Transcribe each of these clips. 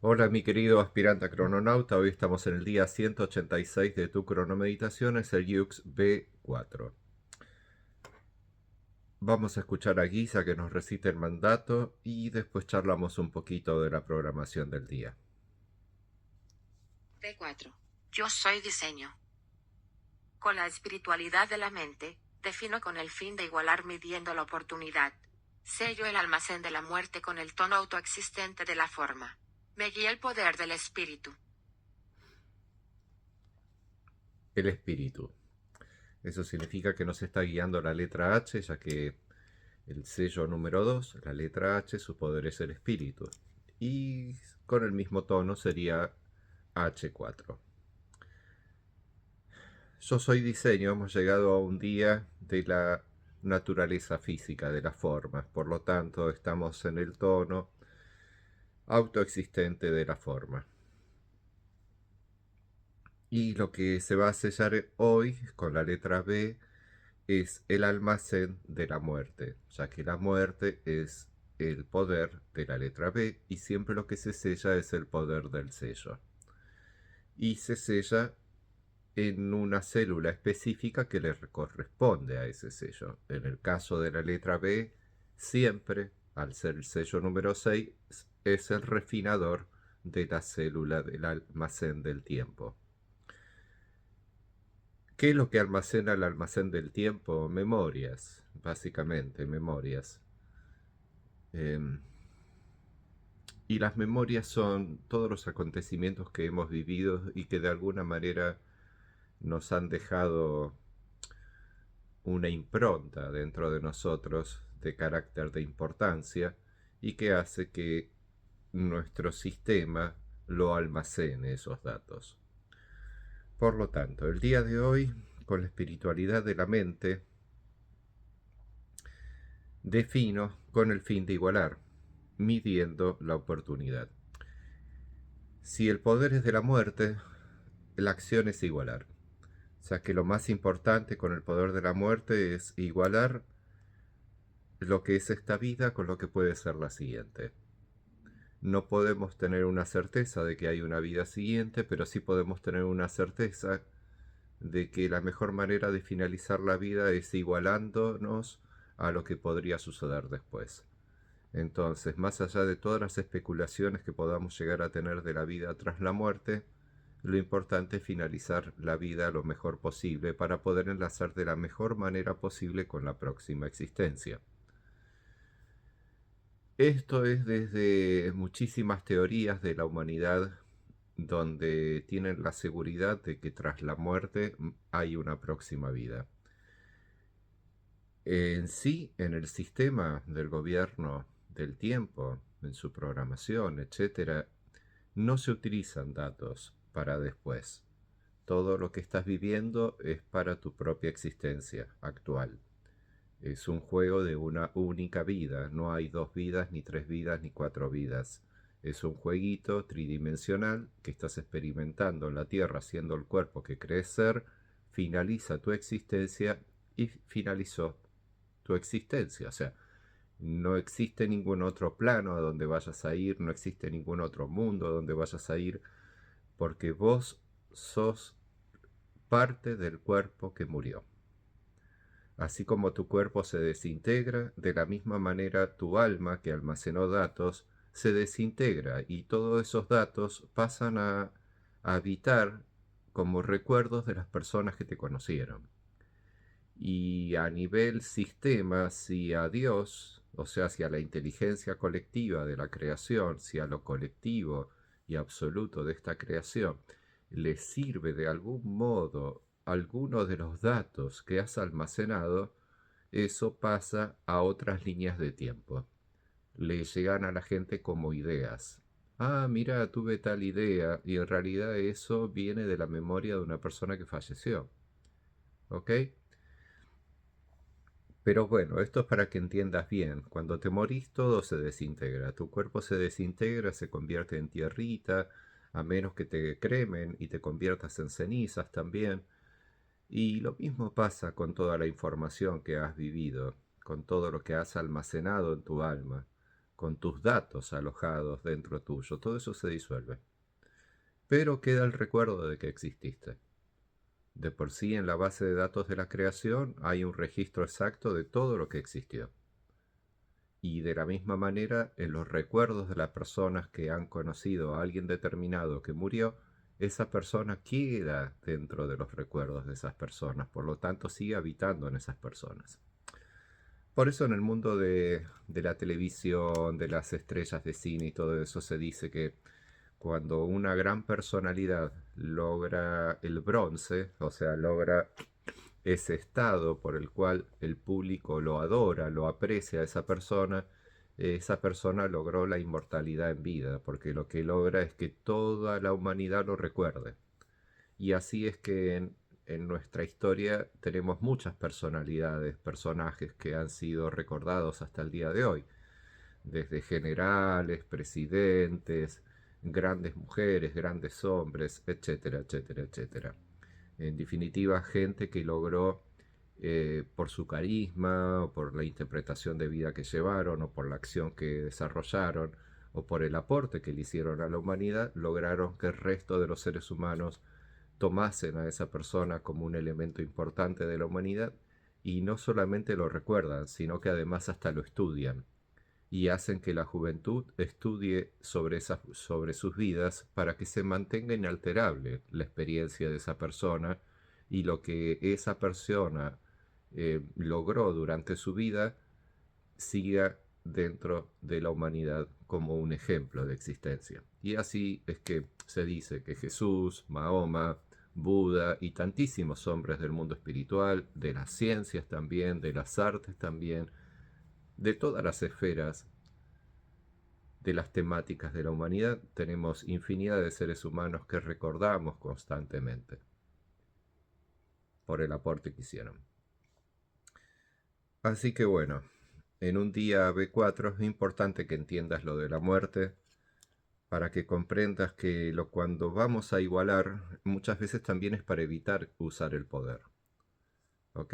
Hola mi querido aspirante a crononauta, hoy estamos en el día 186 de tu cronomeditación, es el YUX B4. Vamos a escuchar a Guisa que nos recite el mandato y después charlamos un poquito de la programación del día. P4. Yo soy diseño. Con la espiritualidad de la mente, defino con el fin de igualar midiendo la oportunidad. Sello el almacén de la muerte con el tono autoexistente de la forma. Me guía el poder del espíritu. El espíritu. Eso significa que nos está guiando la letra H, ya que el sello número 2, la letra H, su poder es el espíritu. Y con el mismo tono sería H4. Yo soy diseño, hemos llegado a un día de la naturaleza física, de las formas, por lo tanto estamos en el tono autoexistente de la forma. Y lo que se va a sellar hoy con la letra B es el almacén de la muerte, ya que la muerte es el poder de la letra B y siempre lo que se sella es el poder del sello. Y se sella en una célula específica que le corresponde a ese sello. En el caso de la letra B, siempre, al ser el sello número 6, es el refinador de la célula del almacén del tiempo. ¿Qué es lo que almacena el almacén del tiempo? Memorias, básicamente, memorias. Eh, y las memorias son todos los acontecimientos que hemos vivido y que de alguna manera nos han dejado una impronta dentro de nosotros de carácter de importancia y que hace que nuestro sistema lo almacene esos datos. Por lo tanto, el día de hoy, con la espiritualidad de la mente, defino con el fin de igualar, midiendo la oportunidad. Si el poder es de la muerte, la acción es igualar. O sea que lo más importante con el poder de la muerte es igualar lo que es esta vida con lo que puede ser la siguiente. No podemos tener una certeza de que hay una vida siguiente, pero sí podemos tener una certeza de que la mejor manera de finalizar la vida es igualándonos a lo que podría suceder después. Entonces, más allá de todas las especulaciones que podamos llegar a tener de la vida tras la muerte, lo importante es finalizar la vida lo mejor posible para poder enlazar de la mejor manera posible con la próxima existencia. Esto es desde muchísimas teorías de la humanidad donde tienen la seguridad de que tras la muerte hay una próxima vida. En sí, en el sistema del gobierno del tiempo, en su programación, etcétera, no se utilizan datos para después. Todo lo que estás viviendo es para tu propia existencia actual. Es un juego de una única vida, no hay dos vidas, ni tres vidas, ni cuatro vidas. Es un jueguito tridimensional que estás experimentando en la Tierra, siendo el cuerpo que crees ser, finaliza tu existencia y finalizó tu existencia. O sea, no existe ningún otro plano a donde vayas a ir, no existe ningún otro mundo a donde vayas a ir, porque vos sos parte del cuerpo que murió. Así como tu cuerpo se desintegra, de la misma manera tu alma que almacenó datos se desintegra y todos esos datos pasan a habitar como recuerdos de las personas que te conocieron. Y a nivel sistema, si a Dios, o sea, si a la inteligencia colectiva de la creación, si a lo colectivo y absoluto de esta creación, le sirve de algún modo alguno de los datos que has almacenado, eso pasa a otras líneas de tiempo. Le llegan a la gente como ideas. Ah, mira, tuve tal idea, y en realidad eso viene de la memoria de una persona que falleció. ¿Ok? Pero bueno, esto es para que entiendas bien. Cuando te morís todo se desintegra. Tu cuerpo se desintegra, se convierte en tierrita, a menos que te cremen y te conviertas en cenizas también. Y lo mismo pasa con toda la información que has vivido, con todo lo que has almacenado en tu alma, con tus datos alojados dentro tuyo. Todo eso se disuelve. Pero queda el recuerdo de que exististe. De por sí, en la base de datos de la creación hay un registro exacto de todo lo que existió. Y de la misma manera, en los recuerdos de las personas que han conocido a alguien determinado que murió, esa persona queda dentro de los recuerdos de esas personas, por lo tanto sigue habitando en esas personas. Por eso en el mundo de la televisión, de las estrellas de cine y todo eso se dice que cuando una gran personalidad logra el bronce, o sea, logra ese estado por el cual el público lo adora, lo aprecia a esa persona logró la inmortalidad en vida, porque lo que logra es que toda la humanidad lo recuerde. Y así es que en nuestra historia tenemos muchas personalidades, personajes que han sido recordados hasta el día de hoy, desde generales, presidentes, grandes mujeres, grandes hombres, etcétera, etcétera, etcétera. En definitiva, gente que logró, por su carisma, o por la interpretación de vida que llevaron, o por la acción que desarrollaron, o por el aporte que le hicieron a la humanidad, lograron que el resto de los seres humanos tomasen a esa persona como un elemento importante de la humanidad y no solamente lo recuerdan, sino que además hasta lo estudian y hacen que la juventud estudie sobre sus vidas para que se mantenga inalterable la experiencia de esa persona y lo que esa persona logró durante su vida siga dentro de la humanidad como un ejemplo de existencia. Y así es que se dice que Jesús, Mahoma, Buda y tantísimos hombres del mundo espiritual, de las ciencias también, de las artes también, de todas las esferas de las temáticas de la humanidad, tenemos infinidad de seres humanos que recordamos constantemente por el aporte que hicieron. Así que bueno, en un día B4 es importante que entiendas lo de la muerte para que comprendas que cuando vamos a igualar muchas veces también es para evitar usar el poder. ¿Ok?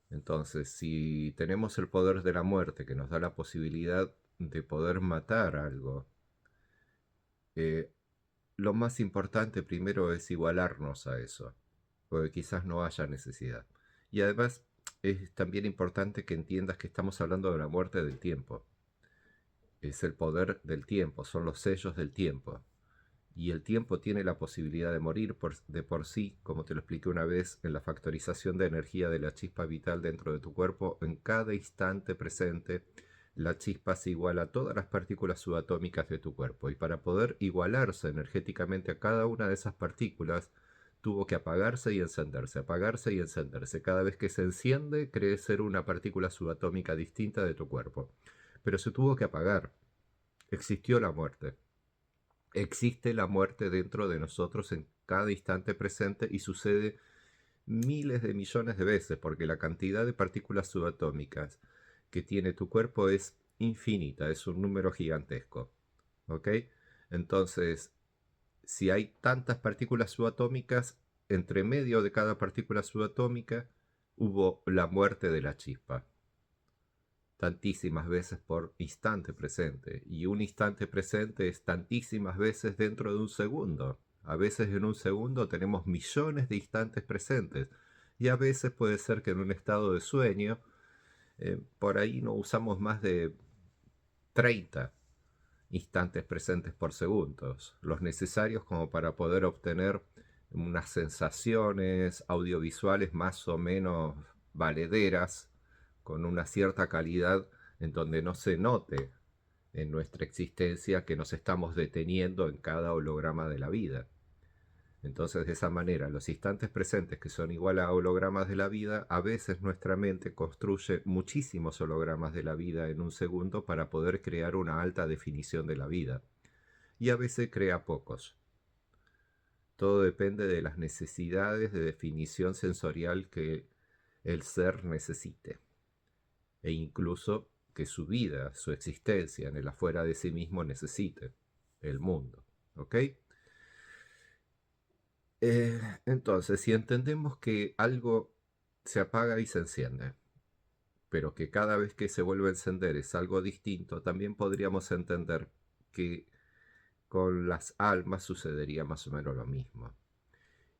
Entonces, si tenemos el poder de la muerte que nos da la posibilidad de poder matar algo, eh, lo más importante primero es igualarnos a eso, porque quizás no haya necesidad. Y además es también importante que entiendas que estamos hablando de la muerte del tiempo. Es el poder del tiempo, son los sellos del tiempo. Y el tiempo tiene la posibilidad de morir de por sí, como te lo expliqué una vez, en la factorización de energía de la chispa vital dentro de tu cuerpo. En cada instante presente, la chispa se iguala a todas las partículas subatómicas de tu cuerpo. Y para poder igualarse energéticamente a cada una de esas partículas, tuvo que apagarse y encenderse, apagarse y encenderse. Cada vez que se enciende, cree ser una partícula subatómica distinta de tu cuerpo. Pero se tuvo que apagar. Existió la muerte. Existe la muerte dentro de nosotros en cada instante presente y sucede miles de millones de veces porque la cantidad de partículas subatómicas que tiene tu cuerpo es infinita, es un número gigantesco. ¿Ok? Entonces, si hay tantas partículas subatómicas, entre medio de cada partícula subatómica hubo la muerte de la chispa tantísimas veces por instante presente. Y un instante presente es tantísimas veces dentro de un segundo. A veces en un segundo tenemos millones de instantes presentes. Y a veces puede ser que en un estado de sueño, por ahí no usamos más de 30 instantes presentes por segundo. Los necesarios como para poder obtener unas sensaciones audiovisuales más o menos valederas con una cierta calidad en donde no se note en nuestra existencia que nos estamos deteniendo en cada holograma de la vida. Entonces, de esa manera, los instantes presentes que son igual a hologramas de la vida, a veces nuestra mente construye muchísimos hologramas de la vida en un segundo para poder crear una alta definición de la vida. Y a veces crea pocos. Todo depende de las necesidades de definición sensorial que el ser necesite. E incluso que su vida, su existencia en el afuera de sí mismo necesite el mundo. ¿Ok? Entonces, si entendemos que algo se apaga y se enciende, pero que cada vez que se vuelve a encender es algo distinto, también podríamos entender que con las almas sucedería más o menos lo mismo.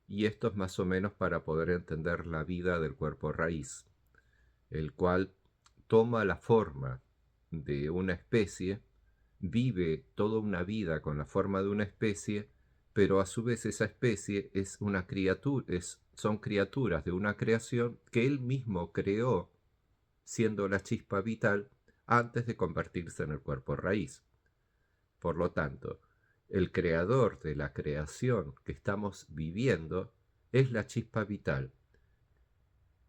Y esto es más o menos para poder entender la vida del cuerpo raíz, el cual toma la forma de una especie, vive toda una vida con la forma de una especie, pero a su vez esa especie es una criatura, son criaturas de una creación que él mismo creó, siendo la chispa vital antes de convertirse en el cuerpo raíz. Por lo tanto, el creador de la creación que estamos viviendo es la chispa vital,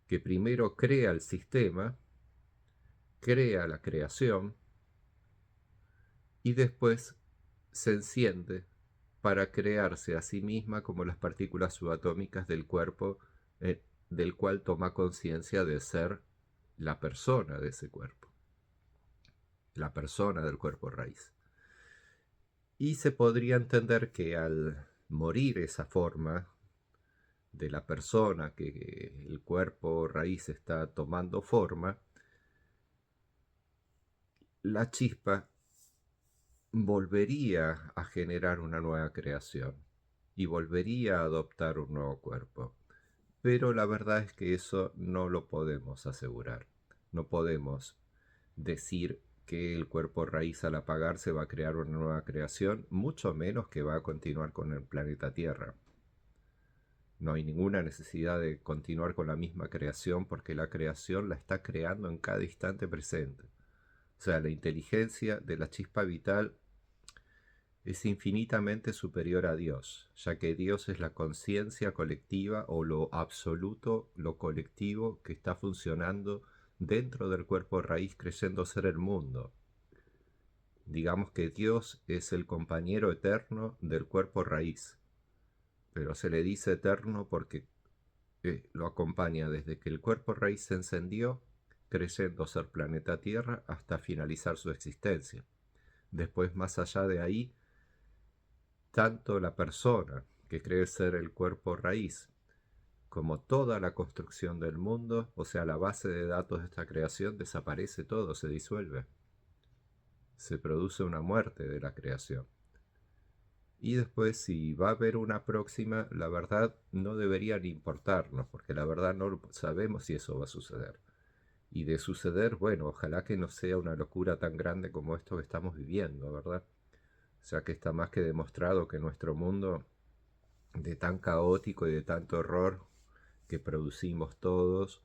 que primero crea el sistema, crea la creación y después se enciende para crearse a sí misma como las partículas subatómicas del cuerpo, del cual toma conciencia de ser la persona de ese cuerpo, la persona del cuerpo raíz. Y se podría entender que al morir esa forma de la persona, que el cuerpo raíz está tomando forma, la chispa volvería a generar una nueva creación y volvería a adoptar un nuevo cuerpo. Pero la verdad es que eso no lo podemos asegurar. No podemos decir que el cuerpo raíz al apagarse va a crear una nueva creación, mucho menos que va a continuar con el planeta Tierra. No hay ninguna necesidad de continuar con la misma creación porque la creación la está creando en cada instante presente. O sea, la inteligencia de la chispa vital es infinitamente superior a Dios, ya que Dios es la conciencia colectiva o lo absoluto, lo colectivo que está funcionando dentro del cuerpo raíz creyendo ser el mundo. Digamos que Dios es el compañero eterno del cuerpo raíz, pero se le dice eterno porque lo acompaña desde que el cuerpo raíz se encendió, creyendo ser planeta Tierra, hasta finalizar su existencia. Después, más allá de ahí, tanto la persona que cree ser el cuerpo raíz, como toda la construcción del mundo, o sea, la base de datos de esta creación, desaparece todo, se disuelve. Se produce una muerte de la creación. Y después, si va a haber una próxima, la verdad no debería ni importarnos, porque la verdad no sabemos si eso va a suceder. Y de suceder, bueno, ojalá que no sea una locura tan grande como esto que estamos viviendo, ¿verdad? O sea que está más que demostrado que nuestro mundo, de tan caótico y de tanto horror que producimos todos,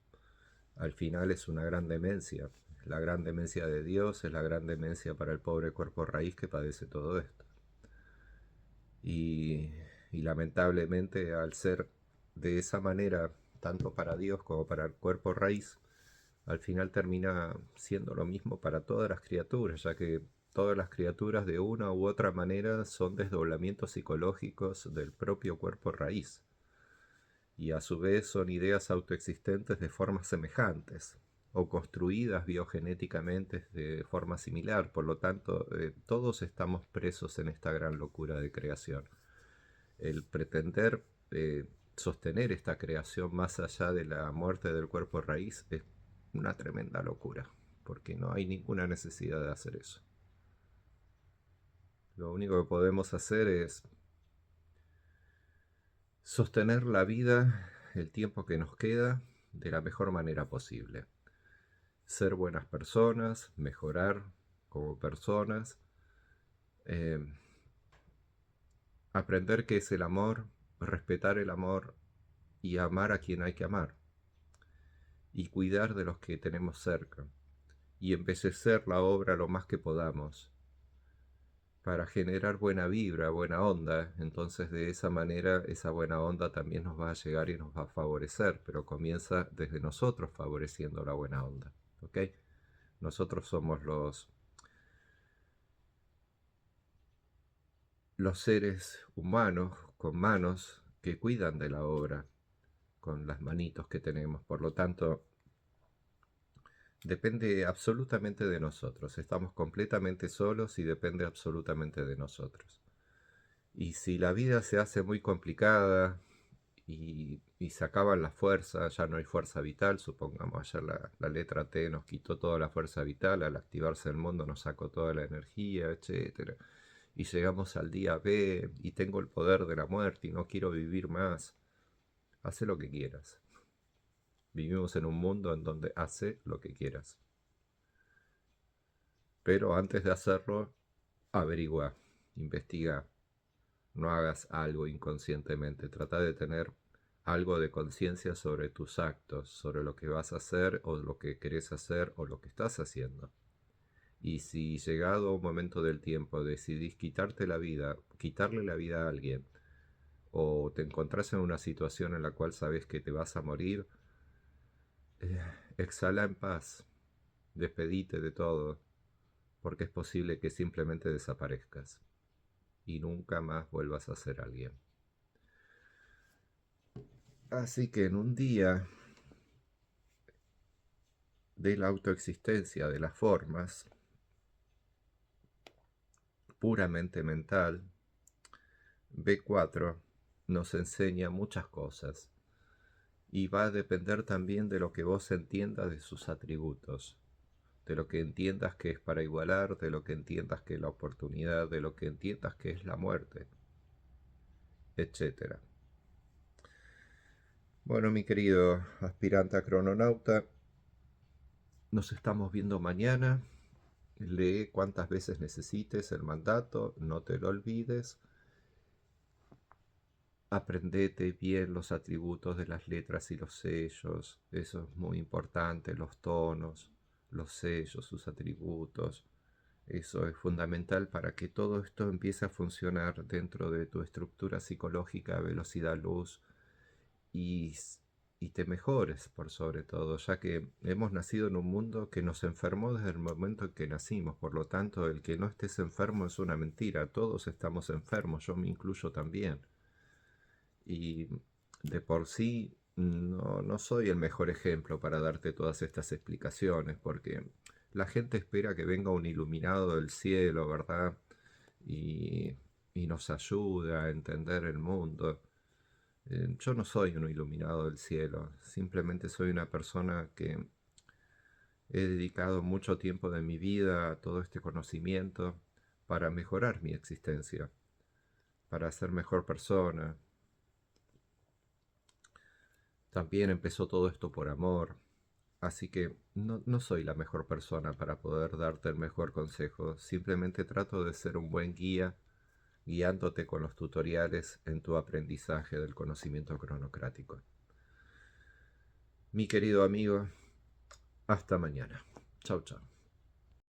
al final es una gran demencia. La gran demencia de Dios es la gran demencia para el pobre cuerpo raíz que padece todo esto. Y, y lamentablemente, al ser de esa manera, tanto para Dios como para el cuerpo raíz, al final termina siendo lo mismo para todas las criaturas, ya que todas las criaturas de una u otra manera son desdoblamientos psicológicos del propio cuerpo raíz, y a su vez son ideas autoexistentes de formas semejantes o construidas biogenéticamente de forma similar. Por lo tanto, todos estamos presos en esta gran locura de creación. El pretender sostener esta creación más allá de la muerte del cuerpo raíz es una tremenda locura, porque no hay ninguna necesidad de hacer eso. Lo único que podemos hacer es sostener la vida el tiempo que nos queda de la mejor manera posible. Ser buenas personas, mejorar como personas, eh, aprender qué es el amor, respetar el amor y amar a quien hay que amar, y cuidar de los que tenemos cerca, y embellecer la obra lo más que podamos, para generar buena vibra, buena onda. Entonces de esa manera esa buena onda también nos va a llegar y nos va a favorecer, pero comienza desde nosotros favoreciendo la buena onda, ¿ok? Nosotros somos los seres humanos con manos que cuidan de la obra, con las manitos que tenemos. Por lo tanto, depende absolutamente de nosotros. Estamos completamente solos y depende absolutamente de nosotros. Y si la vida se hace muy complicada y se acaban las fuerzas, ya no hay fuerza vital, supongamos ayer la letra T nos quitó toda la fuerza vital, al activarse el mundo nos sacó toda la energía, etcétera. Y llegamos al día B y tengo el poder de la muerte y no quiero vivir más. Hace lo que quieras. Vivimos en un mundo en donde hace lo que quieras. Pero antes de hacerlo, averigua, investiga. No hagas algo inconscientemente. Trata de tener algo de conciencia sobre tus actos, sobre lo que vas a hacer o lo que querés hacer o lo que estás haciendo. Y si llegado un momento del tiempo decidís quitarte la vida, quitarle la vida a alguien, o te encontrás en una situación en la cual sabes que te vas a morir, eh, exhala en paz, despedite de todo, porque es posible que simplemente desaparezcas y nunca más vuelvas a ser alguien. Así que en un día de la autoexistencia de las formas, puramente mental, B4 nos enseña muchas cosas y va a depender también de lo que vos entiendas de sus atributos, de lo que entiendas que es para igualar, de lo que entiendas que es la oportunidad, de lo que entiendas que es la muerte, etc. Bueno, mi querido aspirante a crononauta, nos estamos viendo mañana. Lee cuantas veces necesites el mandato, no te lo olvides. Aprendete bien los atributos de las letras y los sellos, eso es muy importante, los tonos, los sellos, sus atributos. Eso es fundamental para que todo esto empiece a funcionar dentro de tu estructura psicológica, velocidad luz, y, y te mejores por sobre todo, ya que hemos nacido en un mundo que nos enfermó desde el momento en que nacimos. Por lo tanto, el que no estés enfermo es una mentira. Todos estamos enfermos, yo me incluyo también. Y de por sí no soy el mejor ejemplo para darte todas estas explicaciones, porque la gente espera que venga un iluminado del cielo, ¿verdad? Y, y nos ayuda a entender el mundo. Yo no soy un iluminado del cielo, simplemente soy una persona que he dedicado mucho tiempo de mi vida a todo este conocimiento para mejorar mi existencia, para ser mejor persona. También empezó todo esto por amor, así que no soy la mejor persona para poder darte el mejor consejo, simplemente trato de ser un buen guía, guiándote con los tutoriales en tu aprendizaje del conocimiento cronocrático. Mi querido amigo, hasta mañana. Chau, chau.